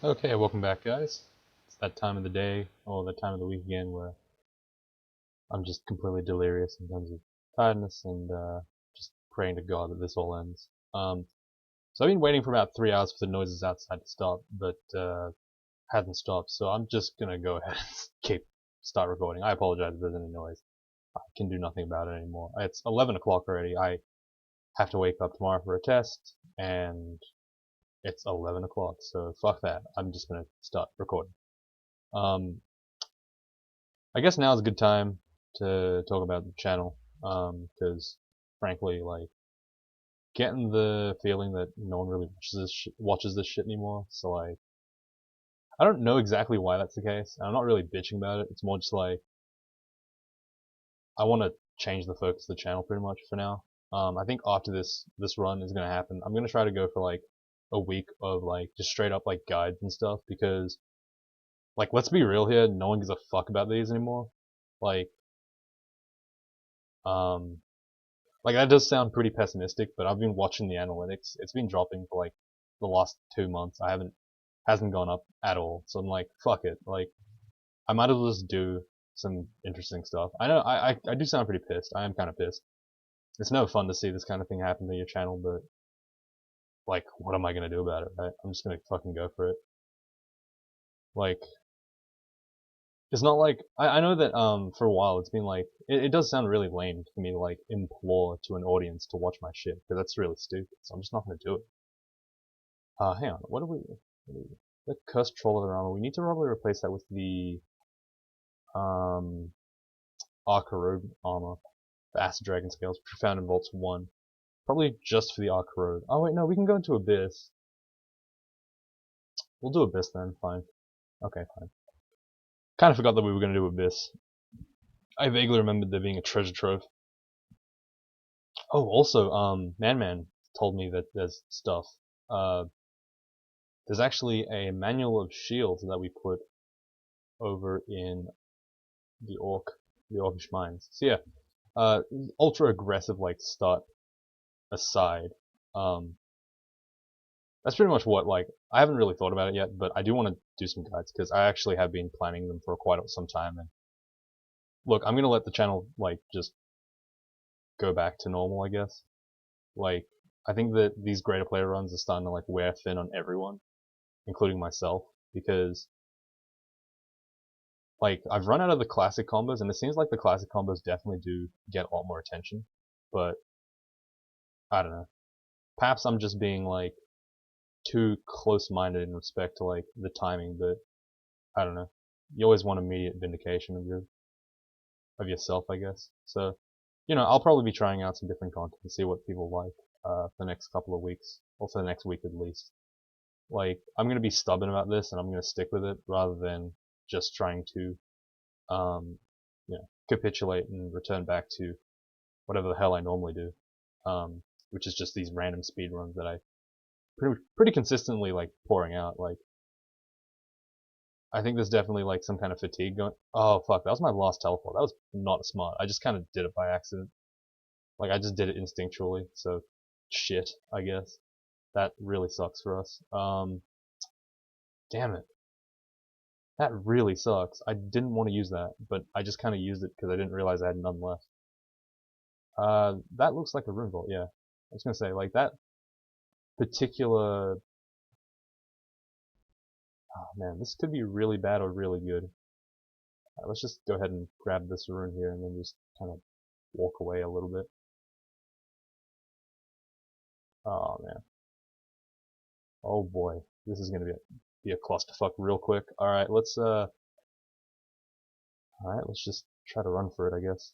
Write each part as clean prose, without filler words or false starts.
Okay, welcome back, guys. It's that time of the day, or that time of the week again, where I'm just completely delirious in terms of tiredness and just praying to God that this all ends. So I've been waiting for about 3 hours for the noises outside to stop, but hasn't stopped. So I'm just gonna go ahead and start recording. I apologize if there's any noise. I can do nothing about it anymore. It's 11 o'clock already. I have to wake up tomorrow for a test, and it's 11 o'clock. So fuck that. I'm just gonna start recording. Um, I guess now is a good time to talk about the channel, because frankly, like, getting the feeling that no one really watches this shit anymore. So like, I don't know exactly why that's the case. I'm not really bitching about it. It's more just like I want to change the focus of the channel pretty much for now. I think after this run is gonna happen, I'm gonna try to go for like a week of like just straight up like guides and stuff because like let's be real here, no one gives a fuck about these anymore. Like um Like that does sound pretty pessimistic, but I've been watching the analytics. It's been dropping for like the last 2 months. Hasn't gone up at all. So I'm like, fuck it. Like I might as well just do some interesting stuff. I know I do sound pretty pissed. I am kind of pissed. It's no fun to see this kind of thing happen to your channel, but like, what am I gonna do about it, right? I'm just gonna fucking go for it. Like, it's not like I know that for a while it's been like it does sound really lame for me to like implore to an audience to watch my shit because that's really stupid. So I'm just not gonna do it. Hang on. The cursed troll of the armor. We need to probably replace that with the um Arc Road armor, the Acid Dragon scales, which we found in Vaults 1. Probably just for the Arc Road. Oh wait, no, we can go into Abyss. We'll do Abyss then. Fine. Okay, fine. Kind of forgot that we were gonna do Abyss. I vaguely remembered there being a treasure trove. Oh, also, Man told me that there's stuff. Uh, there's actually a manual of shields that we put over in the Orcish mines. So yeah, ultra aggressive like start aside, um, that's pretty much what like I haven't really thought about it yet, but I do want to do some guides because I actually have been planning them for quite some time. And look, I'm gonna let the channel like just go back to normal, I guess. Like I think that these greater player runs are starting to like wear thin on everyone, including myself, because like I've run out of the classic combos, and it seems like the classic combos definitely do get a lot more attention, but I don't know. Perhaps I'm just being like too close-minded in respect to like the timing, but I don't know. You always want immediate vindication of yourself, I guess. So, I'll probably be trying out some different content to see what people like for the next couple of weeks, or for the next week at least. Like, I'm gonna be stubborn about this, and I'm gonna stick with it rather than just trying to, capitulate and return back to whatever the hell I normally do, which is just these random speed runs that I pretty consistently like pouring out. Like I think there's definitely like some kind of fatigue going. Oh fuck, that was my last teleport. That was not smart. I just kind of did it by accident. Like I just did it instinctually. So shit, I guess. That really sucks for us. Damn it. That really sucks. I didn't want to use that, but I just kind of used it because I didn't realize I had none left. That looks like a rune vault. Yeah, I was gonna say like that particular. Oh man, this could be really bad or really good. Let's just go ahead and grab this rune here and then just kind of walk away a little bit. Oh man. Oh boy. This is gonna be a clusterfuck real quick. Alright, let's just try to run for it, I guess.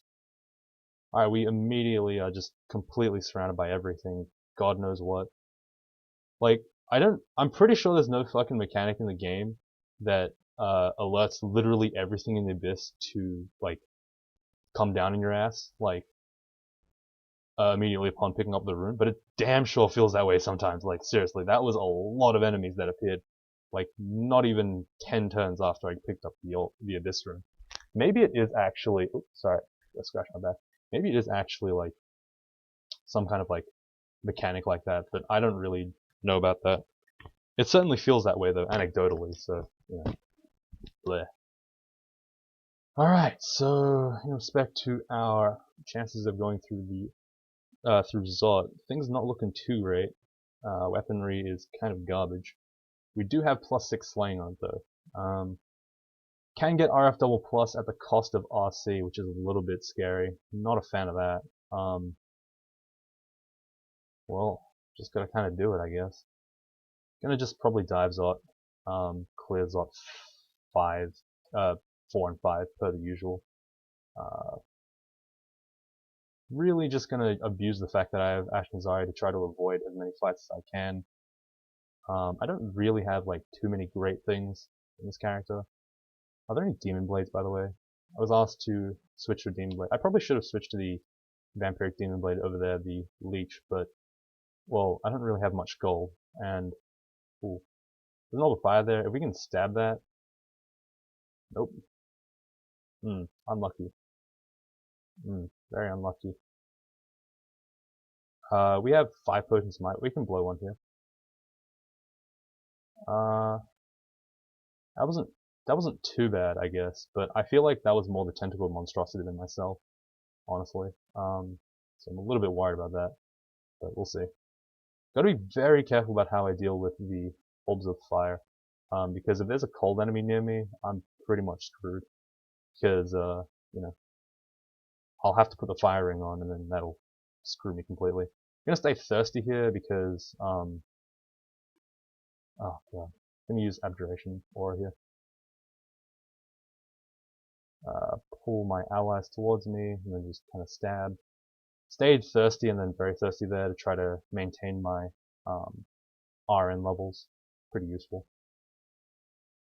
Alright, we immediately are just completely surrounded by everything. God knows what. Like, I'm pretty sure there's no fucking mechanic in the game that alerts literally everything in the abyss to like come down in your ass. Like immediately upon picking up the rune, but it damn sure feels that way sometimes. Like seriously, that was a lot of enemies that appeared, like not even 10 turns after I picked up the abyss rune. Maybe it is actually. Oops, sorry, I scratched my back. Maybe it is actually like some kind of like mechanic like that, but I don't really know about that. It certainly feels that way though, anecdotally, so, bleh. Alright, so in respect to our chances of going through through Zod, things not looking too great. Weaponry is kind of garbage. We do have +6 slaying on it though. Can get RF double plus at the cost of RC, which is a little bit scary. Not a fan of that. Well, just gotta kind of do it, I guess. Gonna just probably dive Zot, clear Zot 5, 4 and 5 per the usual. Really just gonna abuse the fact that I have Ashen's Eye to try to avoid as many fights as I can. I don't really have like too many great things in this character. Are there any Demon Blades, by the way? I was asked to switch to a Demon Blade. I probably should have switched to the Vampiric Demon Blade over there, the Leech, but, well, I don't really have much gold, and, ooh, there's an orb of fire there. If we can stab that, nope. Unlucky. Very unlucky. We have 5 Potent Smite. We can blow one here. That wasn't too bad, I guess, but I feel like that was more the tentacle monstrosity than myself, honestly. So I'm a little bit worried about that, but we'll see. Gotta be very careful about how I deal with the orbs of fire, because if there's a cold enemy near me, I'm pretty much screwed. Because, I'll have to put the fire ring on, and then that'll screw me completely. I'm gonna stay thirsty here because, oh god, I'm gonna use Abjuration Aura here. Pull my allies towards me, and then just kind of stab. Stayed thirsty and then very thirsty there to try to maintain my RN levels. Pretty useful.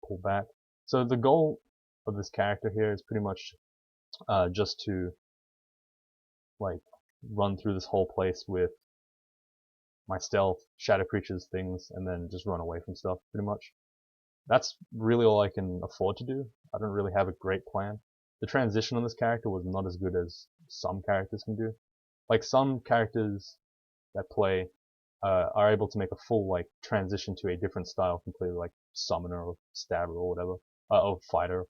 Pull back. So the goal of this character here is pretty much just to like run through this whole place with my stealth, shadow creatures, things, and then just run away from stuff pretty much. That's really all I can afford to do. I don't really have a great plan. The transition on this character was not as good as some characters can do. Like some characters that play are able to make a full like transition to a different style completely, like summoner or stabber or whatever, or fighter.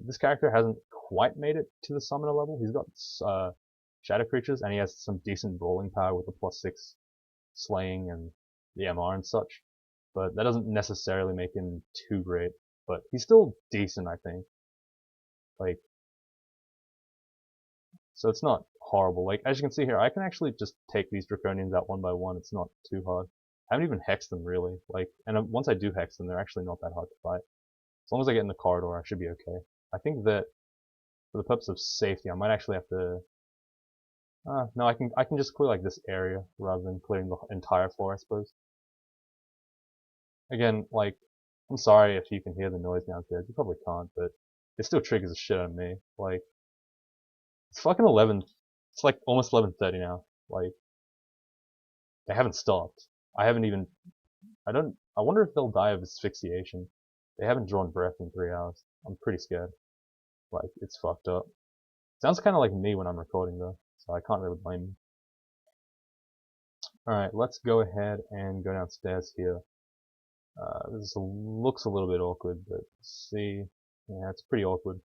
This character hasn't quite made it to the summoner level. He's got shadow creatures and he has some decent brawling power with the +6 slaying and the MR and such, but that doesn't necessarily make him too great. But he's still decent, I think. Like, so it's not horrible. Like, as you can see here, I can actually just take these Draconians out one by one. It's not too hard. I haven't even hexed them, really. Like, and once I do hex them, they're actually not that hard to fight. As long as I get in the corridor, I should be okay. I think that, for the purpose of safety, I might actually have to... no, I can just clear, like, this area, rather than clearing the entire floor, I suppose. Again, like, I'm sorry if you can hear the noise downstairs. You probably can't, but it still triggers the shit out of me. Like, it's fucking 11. It's like almost 11:30 now. Like, they haven't stopped. I haven't even. I wonder if they'll die of asphyxiation. They haven't drawn breath in 3 hours. I'm pretty scared. Like, it's fucked up. Sounds kind of like me when I'm recording though, so I can't really blame them. Alright, let's go ahead and go downstairs here. This looks a little bit awkward, but see, yeah, it's pretty awkward.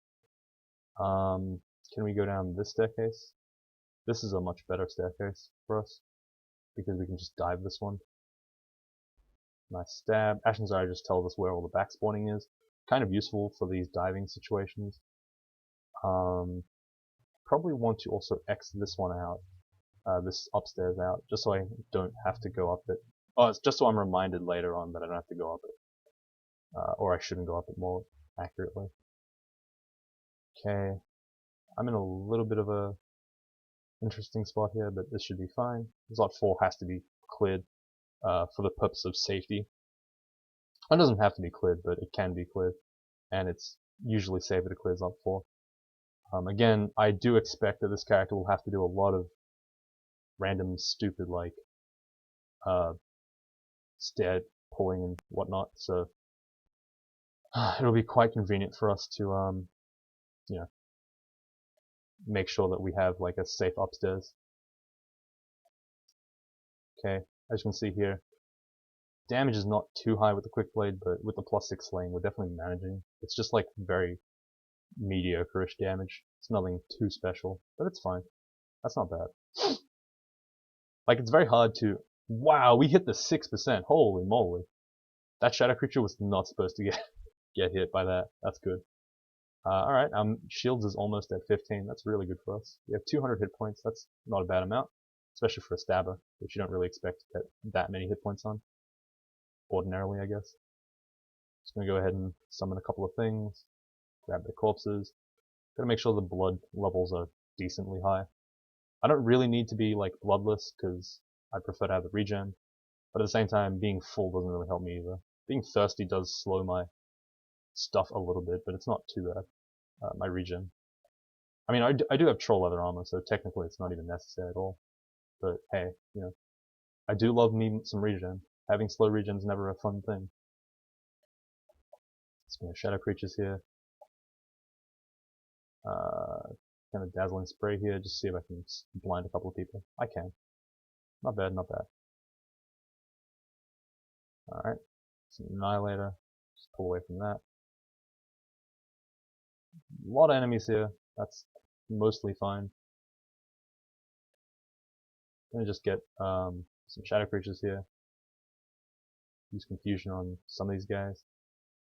Can we go down this staircase? This is a much better staircase for us, because we can just dive this one. Nice stab. Ashen's Eye just tells us where all the back spawning is. Kind of useful for these diving situations. Probably want to also X this one out, this upstairs out, just so I don't have to go up it. Oh, it's just so I'm reminded later on that I don't have to go up it. Or I shouldn't go up it more accurately. Okay. I'm in a little bit of a interesting spot here, but this should be fine. Slot 4 has to be cleared for the purpose of safety. It doesn't have to be cleared, but it can be cleared, and it's usually safer to clear Slot 4. Again, I do expect that this character will have to do a lot of random stupid like stair pulling and whatnot, so it'll be quite convenient for us to make sure that we have like a safe upstairs. Okay, as you can see here, Damage is not too high with the quick blade, but with the +6 slaying, we're definitely managing. It's just like very mediocre-ish damage. It's nothing too special, but it's fine. That's not bad. Like, it's very hard to... Wow, we hit the 6%. Holy moly. That shadow creature was not supposed to get hit by that. That's good. Alright, shields is almost at 15. That's really good for us. We have 200 hit points. That's not a bad amount, especially for a stabber, which you don't really expect to get that many hit points on. Ordinarily, I guess. Just gonna go ahead and summon a couple of things. Grab the corpses. Gotta make sure the blood levels are decently high. I don't really need to be like bloodless because I prefer to have the regen, but at the same time, being full doesn't really help me either. Being thirsty does slow my stuff a little bit, but it's not too bad. My regen. I mean, I do have troll leather armor, so technically it's not even necessary at all. But hey, you know, I do love me some regen. Having slow regen is never a fun thing. Some shadow creatures here. Kind of dazzling spray here, just see if I can blind a couple of people. I can. Not bad, not bad. Alright. Some Annihilator. Just pull away from that. A lot of enemies here. That's mostly fine. Gonna just get some shadow creatures here. Use confusion on some of these guys.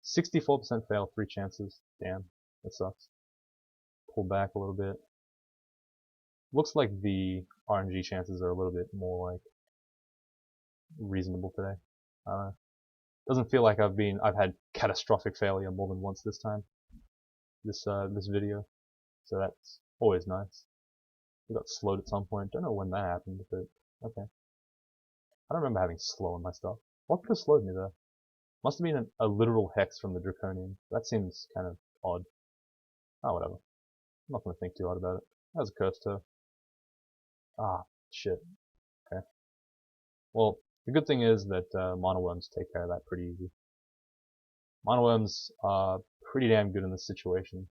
64% fail, 3 chances. Damn, that sucks. Pull back a little bit. Looks like the RNG chances are a little bit more like reasonable today. Doesn't feel like I've had catastrophic failure more than once this time. This video. So that's always nice. We got slowed at some point. Don't know when that happened, but okay. I don't remember having slow on my stuff. What could have slowed me there? Must have been a literal hex from the Draconian. That seems kind of odd. Oh, whatever. I'm not gonna think too hard about it. That was a curse too. Ah, shit. Okay. Well, the good thing is that Mana Worms take care of that pretty easy. Mana Worms are pretty damn good in this situation,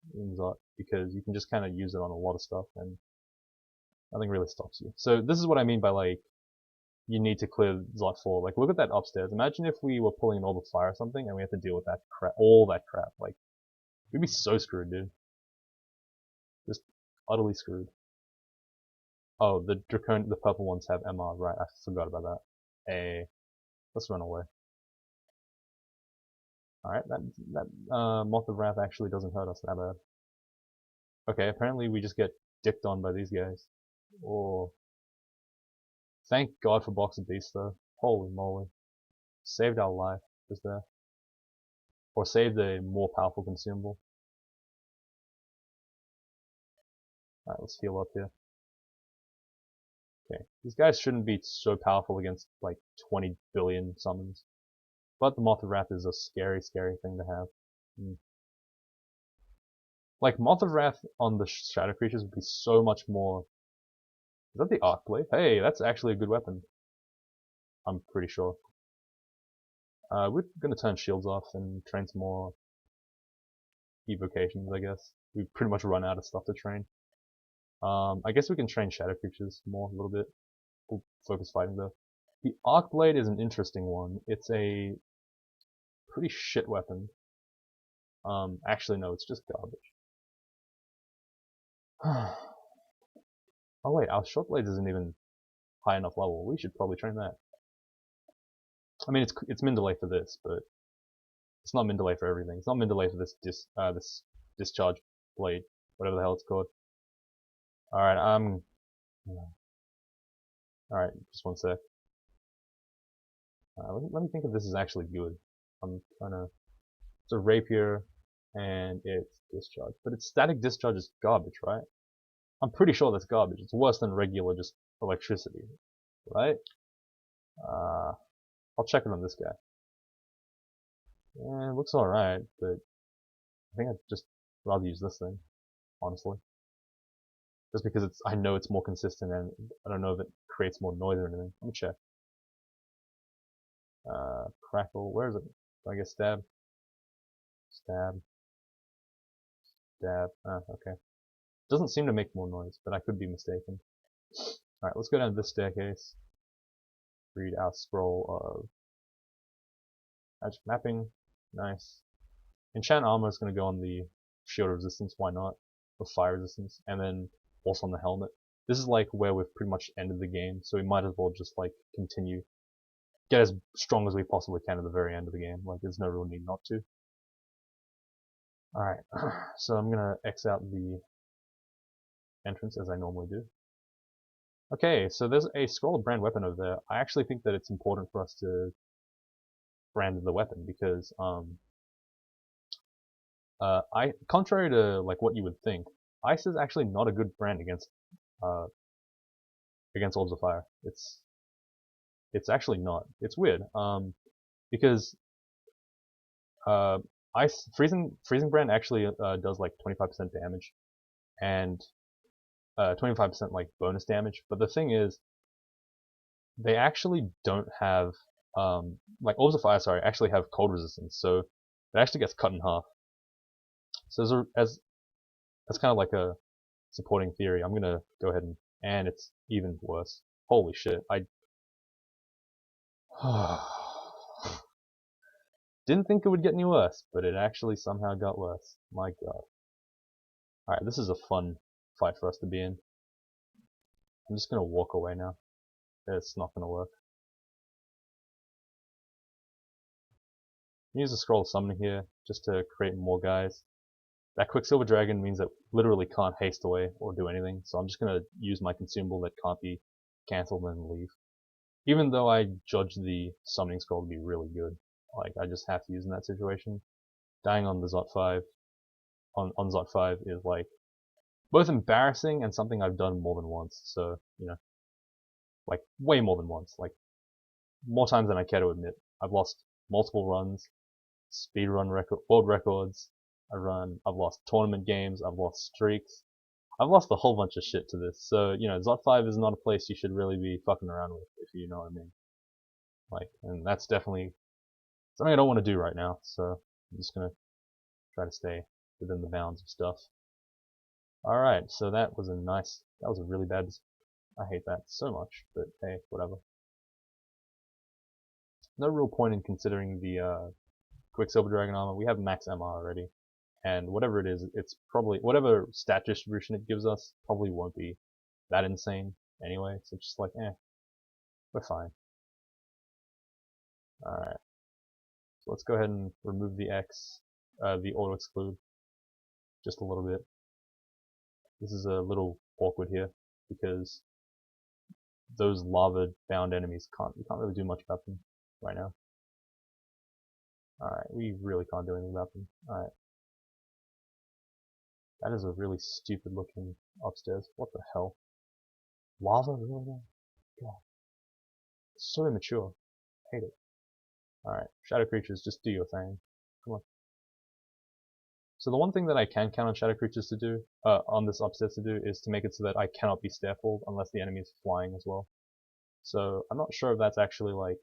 because you can just kind of use it on a lot of stuff and nothing really stops you. So this is what I mean by like, you need to clear Zot 4. Like, look at that upstairs. Imagine if we were pulling an Orb of Fire or something and we had to deal with that crap, all that crap. Like, we'd be so screwed, dude. Just utterly screwed. Oh, the purple ones have MR, right, I forgot about that. Hey, let's run away. Alright, that Moth of Wrath actually doesn't hurt us that bad. Okay, apparently we just get dicked on by these guys. Oh. Thank God for Box of Beasts though. Holy moly. Saved our life, just there. Or saved a more powerful consumable. Alright, let's heal up here. Okay, these guys shouldn't be so powerful against like 20 billion summons. But the Moth of Wrath is a scary, scary thing to have. Like, Moth of Wrath on the shadow creatures would be so much more... Is that the Arc Blade? Hey, that's actually a good weapon. I'm pretty sure. We're gonna turn shields off and train some more evocations, I guess. We've pretty much run out of stuff to train. I guess we can train shadow creatures more a little bit. We'll focus fighting though. The Arc Blade is an interesting one. It's a pretty shit weapon. Actually no, it's just garbage. Oh wait, our short blade isn't even high enough level. We should probably train that. I mean, it's min delay for this, but it's not min delay for everything. It's not min delay for this this discharge blade, whatever the hell it's called. All right, all right, just one sec. Let me think if this is actually good. I'm trying to. It's a rapier, and it's discharge, but its static discharge is garbage, right? I'm pretty sure that's garbage. It's worse than regular just electricity, right? I'll check it on this guy. Yeah, it looks alright, but I think I'd just rather use this thing, honestly. Just because I know it's more consistent and I don't know if it creates more noise or anything. Let me check. Crackle, where is it? Do I get stab? Stab. Stab. Okay. Doesn't seem to make more noise, but I could be mistaken. Alright, let's go down this staircase. Read our scroll of Magic mapping, nice. Enchant armor is going to go on the shield resistance, why not? Or fire resistance, and then also on the helmet. This is like where we've pretty much ended the game, so we might as well just like continue. Get as strong as we possibly can at the very end of the game, like there's no real need not to. Alright, so I'm going to X out the entrance as I normally do. Okay, so there's a scroll of brand weapon over there. I actually think that it's important for us to brand the weapon because contrary to like what you would think, ice is actually not a good brand against orbs of fire. It's actually not. It's weird. Because ice freezing brand actually does like 25% damage and 25% like bonus damage. But the thing is, they actually don't have like orbs of fire. Sorry, actually have cold resistance, so it actually gets cut in half. So as kind of like a supporting theory, I'm gonna go ahead and it's even worse. Holy shit! I didn't think it would get any worse, but it actually somehow got worse. My god. Alright, this is a fun fight for us to be in. I'm just gonna walk away now. It's not gonna work. Use the scroll of summoning here just to create more guys. That Quicksilver Dragon means that literally can't haste away or do anything, so I'm just gonna use my consumable that can't be cancelled and leave. Even though I judge the summoning scroll to be really good, like I just have to use in that situation. Dying on the Zot 5 on Zot 5 is like both embarrassing and something I've done more than once. So, you know, like way more than once, like more times than I care to admit. I've lost multiple runs, speedrun record, world records. I've lost tournament games, I've lost streaks. I've lost a whole bunch of shit to this. So, you know, Zot 5 is not a place you should really be fucking around with, if you know what I mean. Like, and that's definitely something I don't want to do right now. So, I'm just gonna try to stay within the bounds of stuff. Alright, so that was a really bad, I hate that so much, but hey, whatever. No real point in considering the Quicksilver Dragon armor. We have max MR already. And whatever it is, it's probably, whatever stat distribution it gives us, probably won't be that insane anyway. So just like, we're fine. Alright. So let's go ahead and remove the the auto exclude, just a little bit. This is a little awkward here, because those lava-bound enemies you can't really do much about them right now. Alright, we really can't do anything about them. Alright. That is a really stupid looking upstairs. What the hell? Lava? Really? God. It's so immature. I hate it. Alright, shadow creatures, just do your thing. Come on. So the one thing that I can count on shadow creatures to do, on this upstairs to do, is to make it so that I cannot be stairfalled unless the enemy is flying as well. So I'm not sure if that's actually like,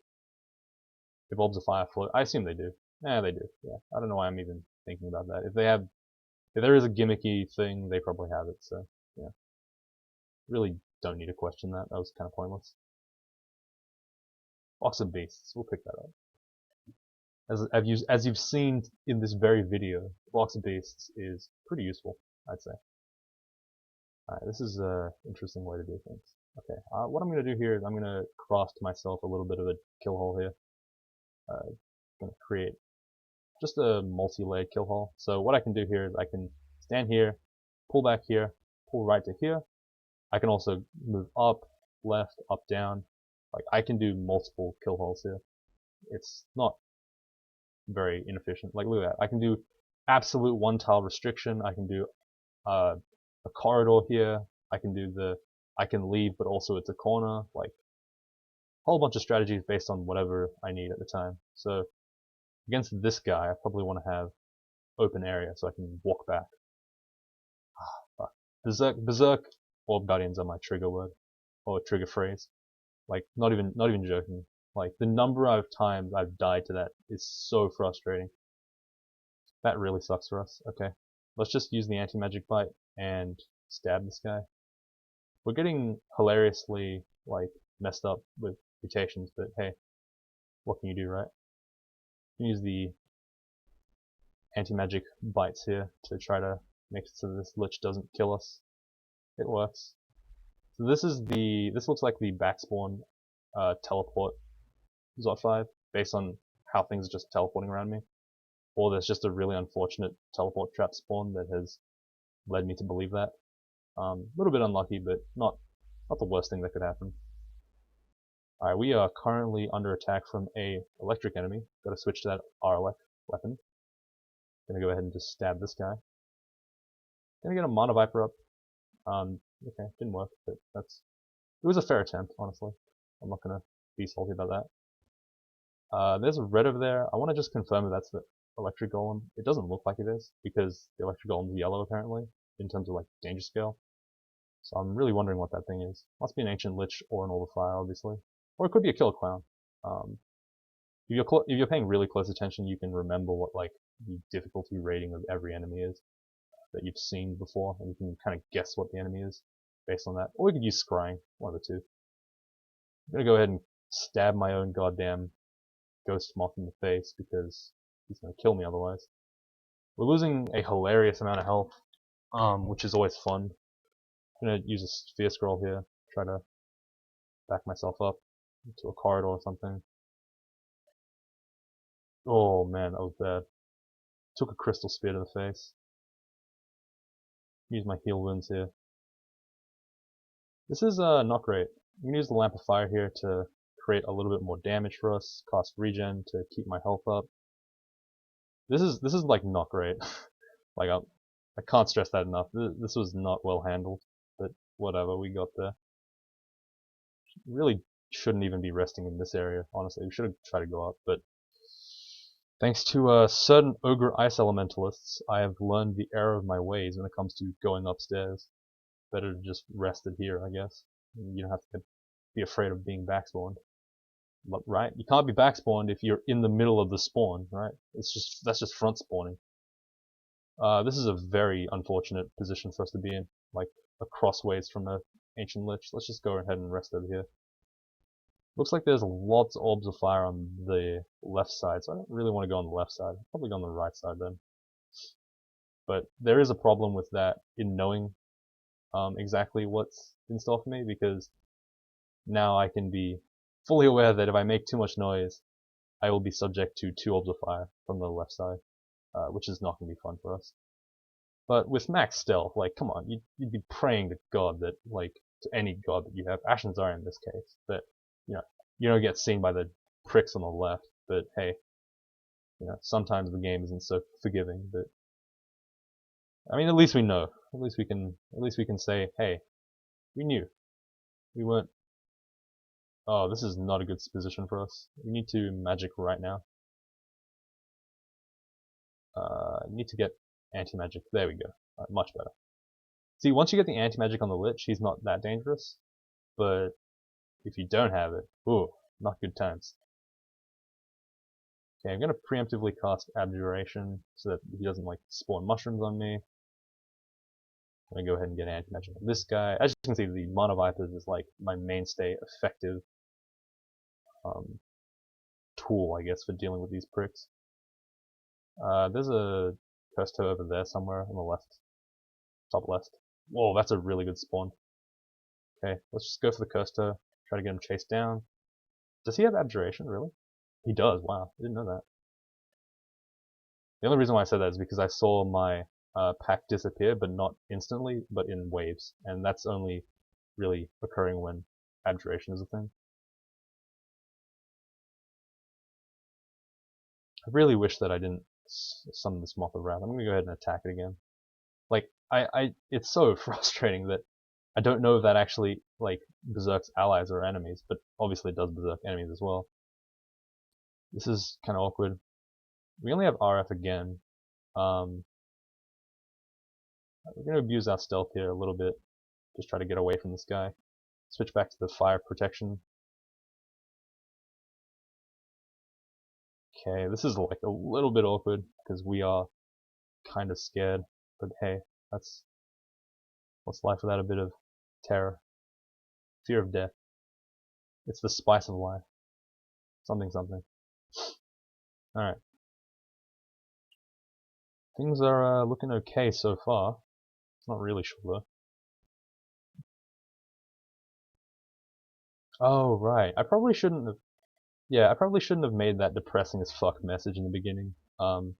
if orbs of fire float. I assume they do. They do. Yeah. I don't know why I'm even thinking about that. If there is a gimmicky thing, they probably have it. So yeah, really don't need to question that. That was kind of pointless. Box of Beasts. We'll pick that up. As you've seen in this very video, Box of Beasts is pretty useful, I'd say. Alright, this is an interesting way to do things. Okay, what I'm going to do here is I'm going to craft myself a little bit of a kill hole here. Going to create just a multi-layered kill hole. So what I can do here is I can stand here, pull back here, pull right to here. I can also move up, left, up, down. Like, I can do multiple kill holes here. It's not very inefficient. Like, look at that. I can do absolute one-tile restriction. I can do a corridor here. I can leave, but also it's a corner. Like, a whole bunch of strategies based on whatever I need at the time. So, against this guy, I probably want to have open area so I can walk back. Fuck. Berserk Orb Guardians are my trigger word, or trigger phrase. Like, not even joking. Like, the number of times I've died to that is so frustrating. That really sucks for us. Okay. Let's just use the anti-magic bite and stab this guy. We're getting hilariously, like, messed up with mutations, but hey, what can you do, right? Use the anti-magic bites here to try to make it so this lich doesn't kill us. It works. So this looks like the backspawn teleport Zot 5 based on how things are just teleporting around me. Or there's just a really unfortunate teleport trap spawn that has led me to believe that. A little bit unlucky, but not the worst thing that could happen. Alright, we are currently under attack from a electric enemy. Gotta switch to that R-Elect weapon. Gonna go ahead and just stab this guy. Gonna get a Mana Viper up. Okay, didn't work, but it was a fair attempt, honestly. I'm not gonna be salty about that. There's a red over there. I want to just confirm that that's the electric golem. It doesn't look like it is, because the electric golem's yellow apparently, in terms of like danger scale. So I'm really wondering what that thing is. Must be an ancient lich or an orb of fire, obviously. Or it could be a killer clown. If you're paying really close attention, you can remember what like the difficulty rating of every enemy is that you've seen before, and you can kind of guess what the enemy is based on that. Or you could use scrying, one of the two. I'm gonna go ahead and stab my own goddamn ghost moth in the face because he's gonna kill me otherwise. We're losing a hilarious amount of health, which is always fun. I'm gonna use a sphere scroll here, try to back myself up into a corridor or something. Oh man, that was bad. Took a crystal spear to the face. Use my heal wounds here. This is not great. I'm gonna use the lamp of fire here to create a little bit more damage for us. Cost regen to keep my health up. This is like not great. Like I can't stress that enough. This was not well handled, but whatever, we got there. Really shouldn't even be resting in this area, honestly. We should have tried to go up, but thanks to certain ogre ice elementalists, I have learned the error of my ways when it comes to going upstairs. Better to just rest it here, I guess. You don't have to be afraid of being backspawned, right? You can't be backspawned if you're in the middle of the spawn, right? That's just front spawning. This is a very unfortunate position for us to be in, like a crossways from an ancient lich. Let's just go ahead and rest over here. Looks like there's lots of orbs of fire on the left side, so I don't really want to go on the left side. I'll probably go on the right side then. But there is a problem with that in knowing exactly what's in store for me, because now I can be fully aware that if I make too much noise, I will be subject to 2 orbs of fire from the left side, which is not going to be fun for us. But with max stealth, like, come on, you'd be praying to God that, like, to any god that you have, Ashen's Eye in this case, that, you don't get seen by the pricks on the left, but hey, sometimes the game isn't so forgiving, but I mean, at least we know. At least we can say, hey, we knew. We weren't. Oh, this is not a good position for us. We need to magic right now. Need to get anti-magic. There we go. Right, much better. See, once you get the anti-magic on the lich, he's not that dangerous. But if you don't have it, ooh, not good times. Okay, I'm gonna preemptively cast Abjuration so that he doesn't like spawn mushrooms on me. I'm gonna go ahead and get anti-magic on this guy. As you can see, the Mana Vipers is like my mainstay effective tool, I guess, for dealing with these pricks. There's a Cursed Toe over there somewhere on the left. Top left. Whoa, that's a really good spawn. Okay, let's just go for the Cursed Toe. Try to get him chased down. Does he have Abjuration, really? He does, wow, I didn't know that. The only reason why I said that is because I saw my pack disappear, but not instantly, but in waves. And that's only really occurring when Abjuration is a thing. I really wish that I didn't summon this Moth of Wrath. I'm gonna go ahead and attack it again. Like, it's so frustrating that I don't know if that actually, like, berserks allies or enemies, but obviously it does berserk enemies as well. This is kind of awkward. We only have RF again. We're gonna abuse our stealth here a little bit. Just try to get away from this guy. Switch back to the fire protection. Okay, this is like a little bit awkward because we are kind of scared. But hey, that's what's life without a bit of terror. Fear of death. It's the spice of life. Something, something. Alright, Things are looking okay so far. Not really sure though. Oh right, I probably shouldn't have. Yeah, I probably shouldn't have made that depressing as fuck message in the beginning. On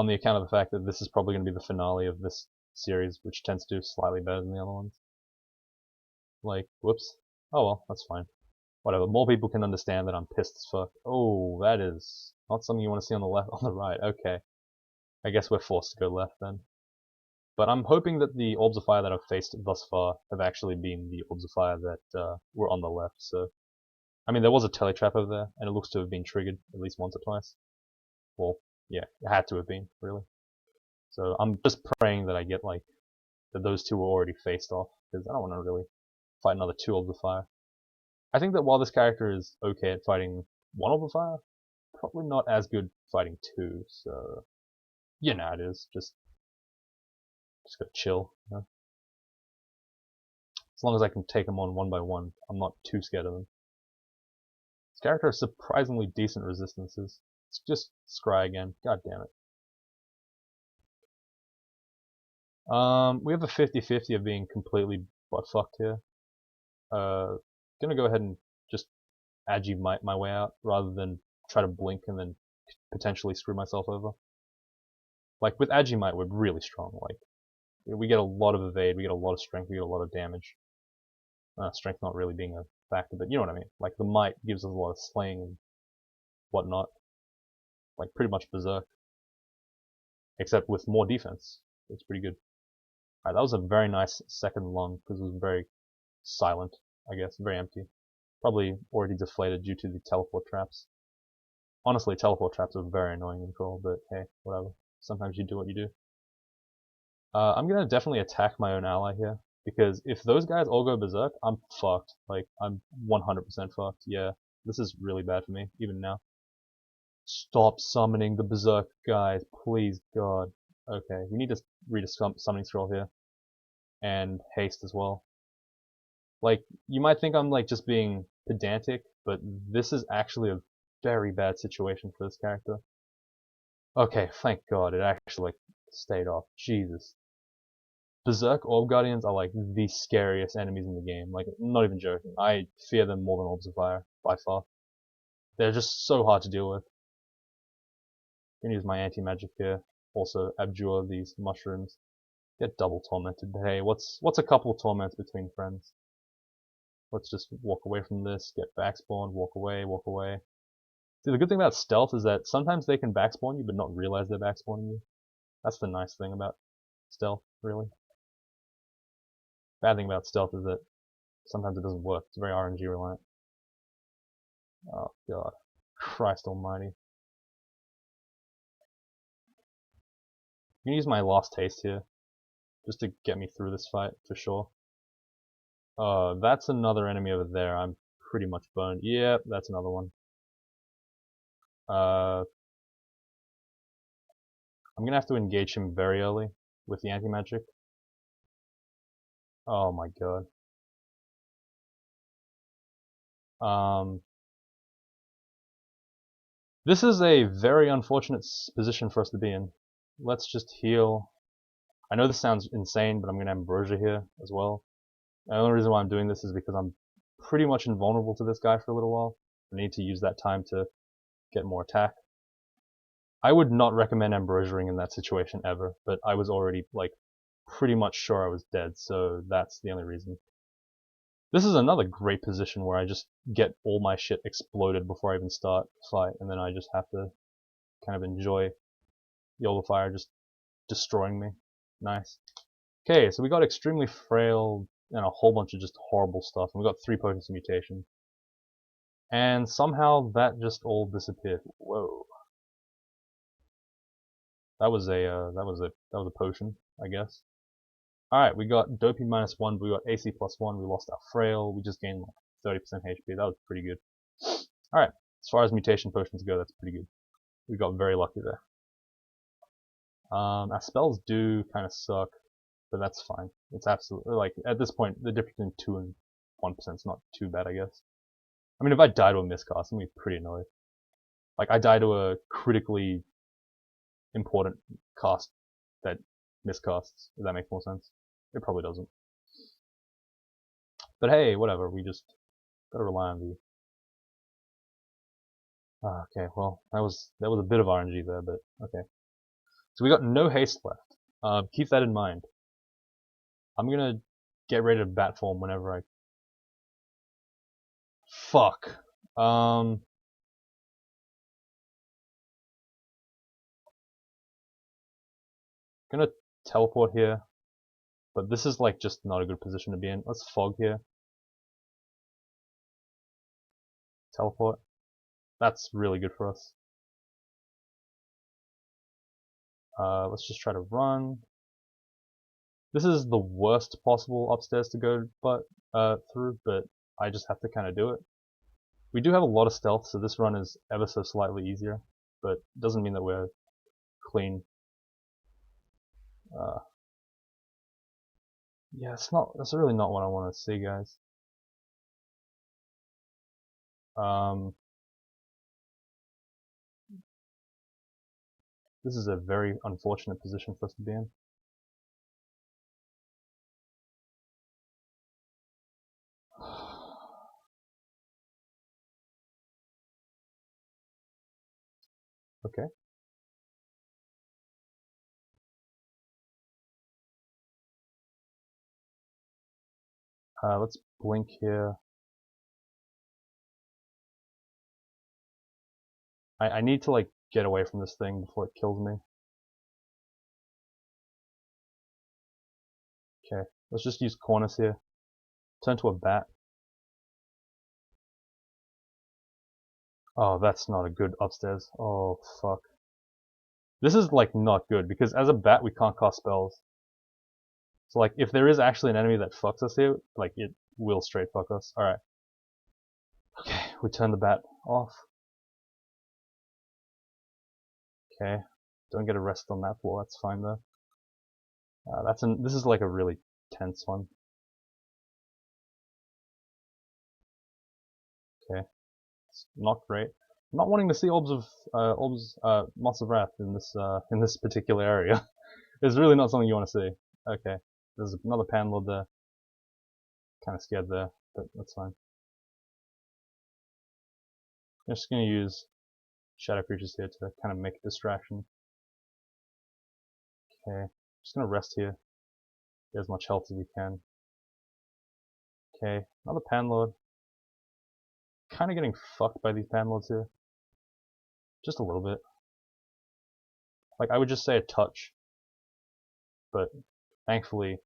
the account of the fact that this is probably going to be the finale of this series, which tends to do slightly better than the other ones. Like, whoops. Oh well, that's fine. Whatever. More people can understand that I'm pissed as fuck. Oh, that is not something you want to see on the left, on the right. Okay. I guess we're forced to go left then. But I'm hoping that the orbs of fire that I've faced thus far have actually been the orbs of fire that were on the left. So, I mean, there was a teletrap over there, and it looks to have been triggered at least once or twice. Well, yeah, it had to have been, really. So I'm just praying that I get, like, that those two were already faced off, because I don't want to really fight another two orbs of fire. I think that while this character is okay at fighting one orb of fire, probably not as good fighting two, so you know how it is. Just gotta chill. You know? As long as I can take them on one by one, I'm not too scared of them. This character has surprisingly decent resistances. It's just Scry again. God damn it. We have a 50-50 of being completely butt-fucked here. Gonna go ahead and just agi my way out, rather than try to blink and then potentially screw myself over. Like, with Agimite, we're really strong. Like, we get a lot of evade, we get a lot of strength, we get a lot of damage. Strength not really being a factor, but you know what I mean. Like, the might gives us a lot of slaying and whatnot. Like, pretty much berserk. Except with more defense. It's pretty good. Alright, that was a very nice second lung, because it was very silent, I guess, very empty. Probably already deflated due to the teleport traps. Honestly, teleport traps are very annoying in Control, but hey, whatever. Sometimes you do what you do. I'm gonna definitely attack my own ally here, because if those guys all go berserk, I'm fucked. Like, I'm 100% fucked. Yeah, this is really bad for me, even now. Stop summoning the berserk guys, please God. Okay, we need to read a summoning scroll here. And haste as well. Like, you might think I'm like just being pedantic, but this is actually a very bad situation for this character. Okay, thank God, it actually like stayed off. Jesus. Berserk Orb Guardians are like the scariest enemies in the game. Like, not even joking. I fear them more than Orbs of Fire, by far. They're just so hard to deal with. I'm gonna use my anti-magic here. Also, abjure these mushrooms. Get double tormented. Hey, what's a couple of torments between friends? Let's just walk away from this, get backspawned, walk away, walk away. See, the good thing about stealth is that sometimes they can backspawn you but not realize they're backspawning you. That's the nice thing about stealth, really. Bad thing about stealth is that sometimes it doesn't work. It's very RNG reliant. Oh God. Christ almighty. I'm gonna use my last taste here, just to get me through this fight, for sure. That's another enemy over there. I'm pretty much burned. Yep, that's another one. I'm gonna have to engage him very early with the anti-magic. Oh my God. This is a very unfortunate position for us to be in. Let's just heal. I know this sounds insane, but I'm gonna Ambrosia here as well. The only reason why I'm doing this is because I'm pretty much invulnerable to this guy for a little while. I need to use that time to get more attack. I would not recommend Ambrosiaing in that situation ever, but I was already, like, pretty much sure I was dead, so that's the only reason. This is another great position where I just get all my shit exploded before I even start the fight, and then I just have to kind of enjoy the Orb of Fire just destroying me. Nice. Okay, so we got extremely frail and a whole bunch of just horrible stuff, and we got 3 potency mutations. And somehow that just all disappeared. Whoa. That was a potion, I guess. Alright, we got Dopey -1, we got AC +1, we lost our Frail, we just gained like 30% HP, that was pretty good. Alright, as far as mutation potions go, that's pretty good. We got very lucky there. Our spells do kind of suck, but that's fine. It's absolutely, like, at this point, the difference between 2 and 1% is not too bad, I guess. I mean, if I die to a miscast, I'm gonna be pretty annoyed. Like, I die to a critically important cast that miscasts, if that makes more sense. It probably doesn't. But hey, whatever, we just gotta rely on the... okay, well, that was a bit of RNG there, but okay. So we got no haste left. Keep that in mind. I'm gonna get ready to bat form whenever I... Fuck. Gonna teleport here, but this is like just not a good position to be in. Let's fog here. Teleport. That's really good for us. Let's just try to run. This is the worst possible upstairs to go through, but I just have to kind of do it. We do have a lot of stealth, so this run is ever so slightly easier, but it doesn't mean that we're clean. Yeah, that's really not what I want to see, guys. This is a very unfortunate position for us to be in. Okay. Let's blink here. I need to like get away from this thing before it kills me. Okay, let's just use corners here. Turn to a bat. Oh, that's not a good upstairs. Oh, fuck. This is like not good because as a bat we can't cast spells. So like if there is actually an enemy that fucks us here, like it will straight fuck us. Alright. Okay, we turn the bat off. Okay. Don't get arrested on that floor, that's fine though. This is like a really tense one. Okay. It's not great. I'm not wanting to see Moths of Wrath in this particular area. It's really not something you want to see. Okay. There's another panlord there. Kinda scared there, but that's fine. I'm just gonna use shadow creatures here to kind of make a distraction. Okay, just gonna rest here. Get as much health as we can. Okay, another panlord. Kind of getting fucked by these panlords here. Just a little bit. Like, I would just say a touch. But, thankfully,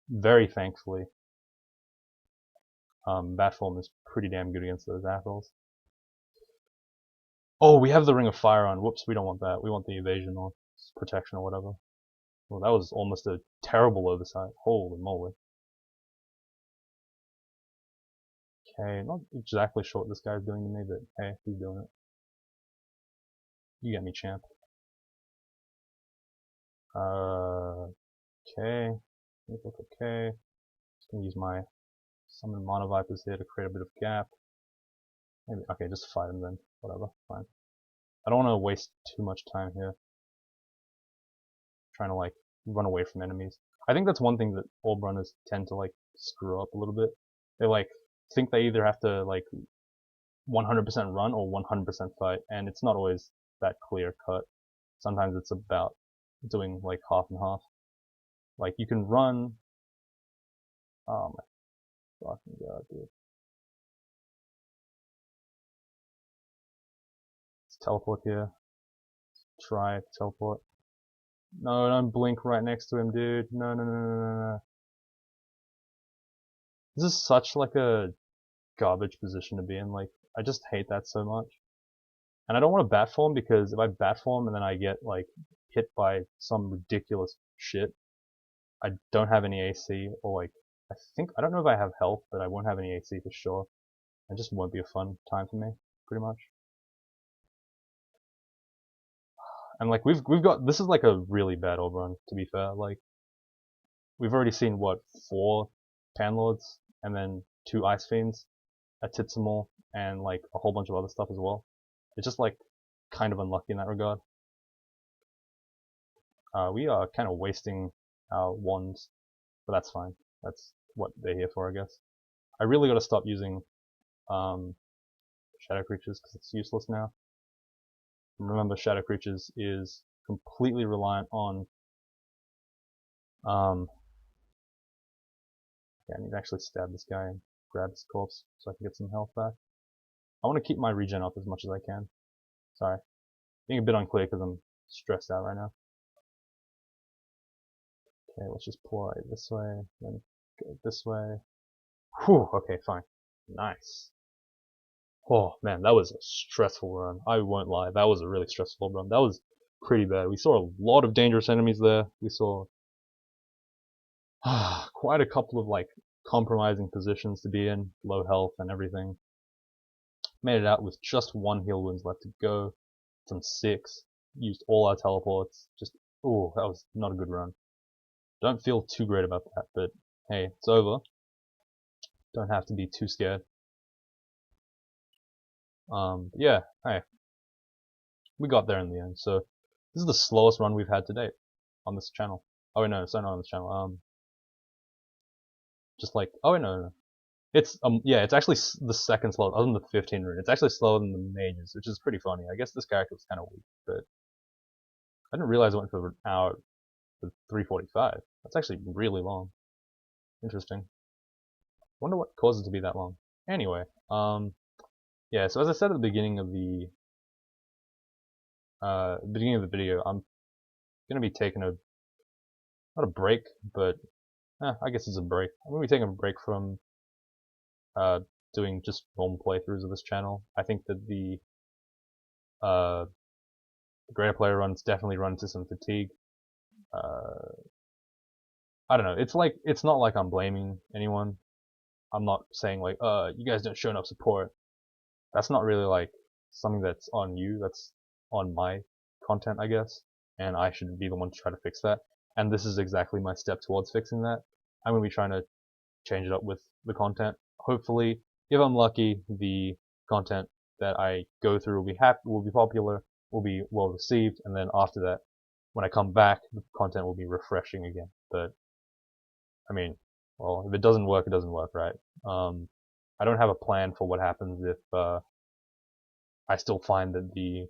very thankfully, Batform is pretty damn good against those assholes. Oh, we have the Ring of Fire on. Whoops, we don't want that. We want the evasion or protection or whatever. Well, that was almost a terrible oversight. Holy moly. Okay, not exactly sure what this guy's doing to me, but hey, he's doing it. You get me, champ. Okay. Okay. Just gonna use my summon Mana Vipers here to create a bit of gap. Maybe, okay, just fight him then. Whatever, fine. I don't want to waste too much time here. Trying to like run away from enemies. I think that's one thing that orb runners tend to like screw up a little bit. They like think they either have to like 100% run or 100% fight, and it's not always that clear cut. Sometimes it's about doing like half and half. Like you can run. Oh my fucking god, dude. Let's teleport here. Try teleport. No, don't blink right next to him, dude. No, no, no, no, no, no. This is such like a garbage position to be in. Like, I just hate that so much. And I don't want to bat form because if I bat form and then I get like hit by some ridiculous shit, I don't have any AC or like I don't know if I have health, but I won't have any AC for sure. It just won't be a fun time for me, pretty much. And like we've got this is like a really bad orb run, to be fair. Like we've already seen what 4 panlords and then 2 ice fiends, a Titsamol, and like a whole bunch of other stuff as well. It's just like kind of unlucky in that regard. We are kind of wasting our wands, but that's fine. That's what they're here for, I guess. I really gotta stop using shadow creatures because it's useless now. And remember, shadow creatures is completely reliant on yeah, I need to actually stab this guy and grab his corpse so I can get some health back. I want to keep my regen up as much as I can. Sorry. Being a bit unclear because I'm stressed out right now. Okay, let's just pull out this way, then go this way. Whew, okay, fine. Nice. Oh man, that was a stressful run. I won't lie, that was a really stressful run. That was pretty bad. We saw a lot of dangerous enemies there. We saw quite a couple of like compromising positions to be in, low health and everything. Made it out with just 1 heal wounds left to go from 6. Used all our teleports. Just, oh, that was not a good run. Don't feel too great about that, but hey, it's over. Don't have to be too scared. Yeah, hey, we got there in the end. So this is the slowest run we've had to date on this channel. Oh wait, no, sorry, not on this channel. Just like, oh wait, no. It's yeah, it's actually the second slowest, other than the 15 rune. It's actually slower than the mages, which is pretty funny. I guess this character was kind of weak, but I didn't realize it went for an hour for 3:45. That's actually really long. Interesting. Wonder what caused it to be that long. Anyway, yeah. So as I said at the beginning of the video, I'm gonna be taking a not a break, but I guess it's a break. I'm gonna be taking a break from doing just normal playthroughs of this channel. I think that the Greaterplayer runs definitely run into some fatigue. I don't know. It's not like I'm blaming anyone. I'm not saying like, you guys don't show enough support. That's not really like something that's on you. That's on my content, I guess. And I should be the one to try to fix that. And this is exactly my step towards fixing that. I'm gonna be trying to change it up with the content. Hopefully, if I'm lucky, the content that I go through will be popular, will be well received, and then after that, when I come back, the content will be refreshing again. But I mean, well, if it doesn't work, it doesn't work, right? I don't have a plan for what happens if I still find that the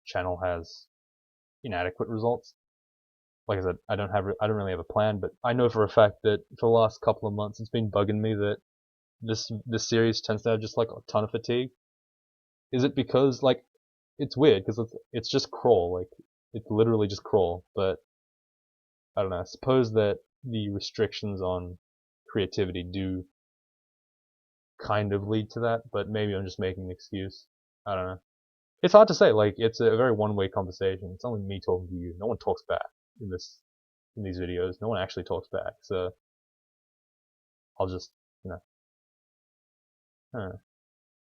channel has inadequate results. Like I said, I don't really have a plan, but I know for a fact that for the last couple of months, it's been bugging me that this series tends to have just like a ton of fatigue. Is it because like it's weird because it's just crawl, like it's literally just crawl, but I don't know. I suppose that the restrictions on creativity do kind of lead to that, but maybe I'm just making an excuse. I don't know. It's hard to say. Like it's a very one-way conversation. It's only me talking to you. No one talks back in these videos. No one actually talks back. So I'll just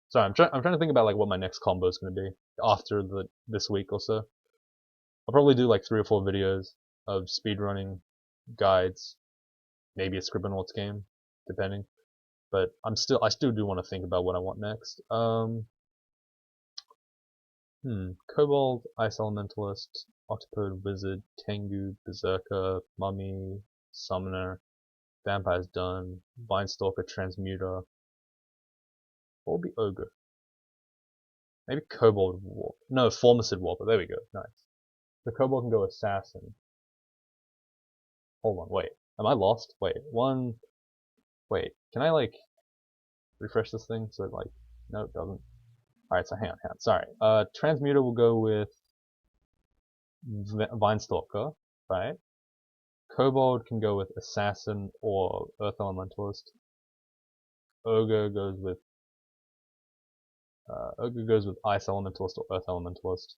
Sorry, I'm trying to think about like what my next combo is going to be after this week or so. I'll probably do like 3 or 4 videos of speedrunning guides, maybe a Scribblenauts game, depending. But I still do want to think about what I want next. Kobold, Ice Elementalist, Octopode, Wizard, Tengu, Berserker, Mummy, Summoner, Vampire's done, Vinestalker, Transmuter. What will be Ogre? Maybe Kobold Warp. No, Formicid Warper. There we go. Nice. The Kobold can go Assassin. Hold on, wait. Am I lost? Wait, wait, can I like refresh this thing so it like, no it doesn't. Alright, so hang on, sorry. Transmuter will go with Vinestalker, right? Kobold can go with Assassin or Earth Elementalist. Ogre goes with Ice Elementalist or Earth Elementalist.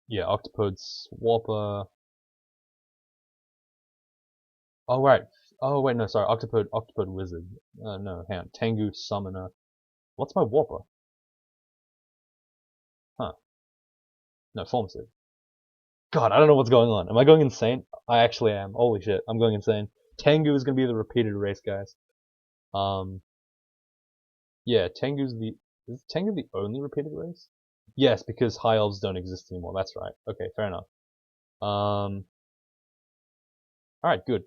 Yeah, Octopode's Warper. Oh right. Oh wait, no, sorry. Octopode Wizard. No, hang on. Tengu Summoner. What's my Warper? Huh. No, Formicid. God, I don't know what's going on. Am I going insane? I actually am. Holy shit, I'm going insane. Tengu is gonna be the repeated race, guys. Yeah, is Tengu the only repeated race? Yes, because high elves don't exist anymore. That's right. Okay, fair enough. Alright, good.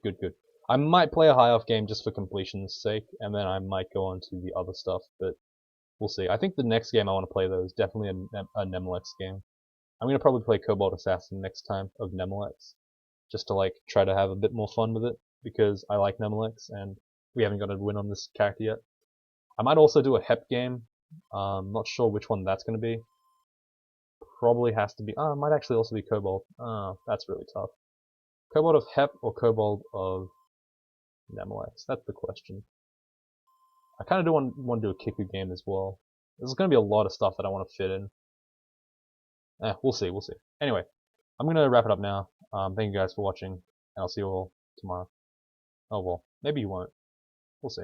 I might play a high elf game just for completion's sake, and then I might go on to the other stuff, but we'll see. I think the next game I want to play, though, is definitely a Nemlex game. I'm going to probably play Cobalt Assassin next time of Nemlex, just to, like, try to have a bit more fun with it, because I like Nemlex, and we haven't got a win on this character yet. I might also do a Hep game. Not sure which one that's going to be. Probably has to be... it might actually also be Cobalt. That's really tough. Cobalt of Hep or Cobalt of Nemlex? That's the question. I kind of do want to do a Kiku game as well. There's going to be a lot of stuff that I want to fit in. We'll see. Anyway, I'm going to wrap it up now. Thank you guys for watching, and I'll see you all tomorrow. Oh well, maybe you won't. We'll see.